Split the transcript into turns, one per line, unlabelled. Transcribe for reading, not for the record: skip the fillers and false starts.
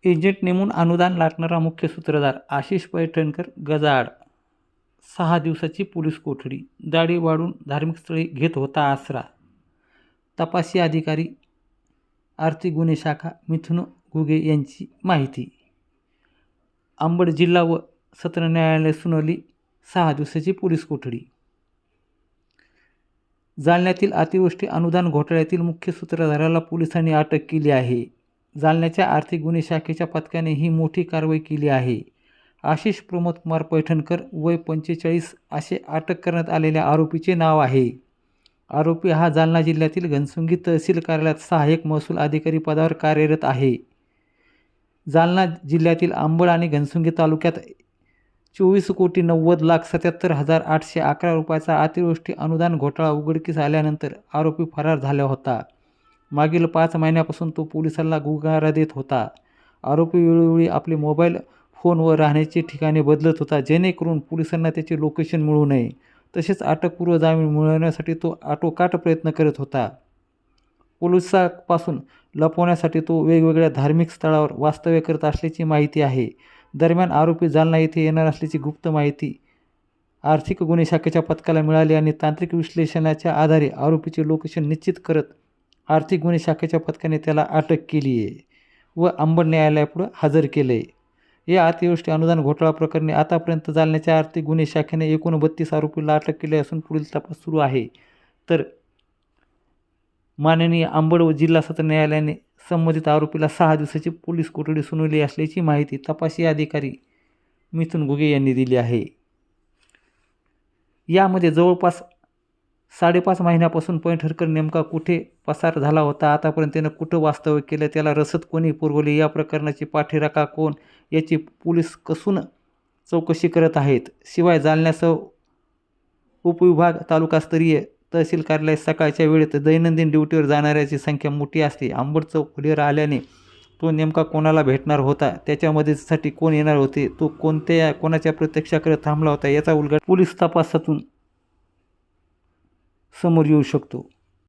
Agent नेमून अनुदान लाटणारा मुख्य सूत्रधार आशिष पैठणकर गजाआड. 6 दिवसाची पोलीस कोठडी. दाढी वाढून धार्मिक स्थळी घेत होता आसरा. तपासी अधिकारी आर्थिक गुन्हे शाखा मिथुन घुगे यांची माहिती. अंबड जिल्हा व सत्र न्यायालय सुनावली 6 दिवसाची पोलीस कोठडी. जालन्यातील अतिवृष्टी अनुदान घोटाळ्यातील मुख्य सूत्रधाराला पोलिसांनी अटक केली आहे. जालन्याच्या आर्थिक गुन्हे शाखेच्या पथकाने ही मोठी कारवाई केली आहे. आशिष प्रमोद कुमार पैठणकर वय 45 असे अटक करण्यात आलेल्या आरोपीचे नाव आहे. आरोपी हा जालना जिल्ह्यातील घनसुंगी तहसील कार्यालयात सहाय्यक महसूल अधिकारी पदावर कार्यरत आहे. जालना जिल्ह्यातील अंबड आणि घनसुंगी तालुक्यात 24,90,77,811 रुपयाचा अतिवृष्टी अनुदान घोटाळा उघडकीस आल्यानंतर आरोपी फरार झाला होता. मागील 5 महिन्यापासून तो पोलिसांना गुगारा देत होता. आरोपी वेळोवेळी आपले मोबाईल फोन व राहण्याची ठिकाणे बदलत होता, जेणेकरून पोलिसांना त्याचे लोकेशन मिळू नये. तसेच अटकपूर्व जामीन मिळवण्यासाठी तो आटोकाट प्रयत्न करत होता. पोलिसांपासून लपवण्यासाठी तो वेगवेगळ्या धार्मिक स्थळावर वास्तव्य करत असल्याची माहिती आहे. दरम्यान आरोपी जालना येथे येणार असल्याची गुप्त माहिती आर्थिक गुन्हे शाखेच्या पथकाला मिळाली आणि तांत्रिक विश्लेषणाच्या आधारे आरोपीचे लोकेशन निश्चित करत आर्थिक गुन्हे शाखेच्या पथकाने त्याला अटक केली आहे व अंबड न्यायालयापुढे हजर केले आहे. या अतिवृष्टी अनुदान घोटाळा प्रकरणी आतापर्यंत जालन्याच्या आर्थिक गुन्हे शाखेने एकूण 32 आरोपींना अटक केली असून पुढील तपास सुरू आहे. तर माननीय अंबड व जिल्हा सत्र न्यायालयाने संबंधित आरोपीला 6 दिवसाची पोलीस कोठडी सुनावली असल्याची माहिती तपासी अधिकारी मिथुन घुगे यांनी दिली आहे. यामध्ये जवळपास 5.5 महिन्यापासून पैठणकर नेमका कुठे पसार झाला होता, आतापर्यंत त्यानं कुठं वास्तव्य केलं, त्याला रसद कोणी पुरवली, या प्रकरणाची पाठीराखा कोण याची पोलीस कसून चौकशी करत आहेत. शिवाय जालन्यासह उपविभाग तालुकास्तरीय तहसील कार्यालय सकाळच्या वेळेत दैनंदिन ड्युटीवर जाणाऱ्याची संख्या मोठी असते. अंबड चौकडीवर आल्याने तो नेमका कोणाला भेटणार होता, त्याच्या मदतीसाठी कोण येणार होते, तो कोणाच्या प्रत्यक्षाकडे थांबला होता, याचा उलगडा पोलीस तपासातून समोर येऊ शकतो.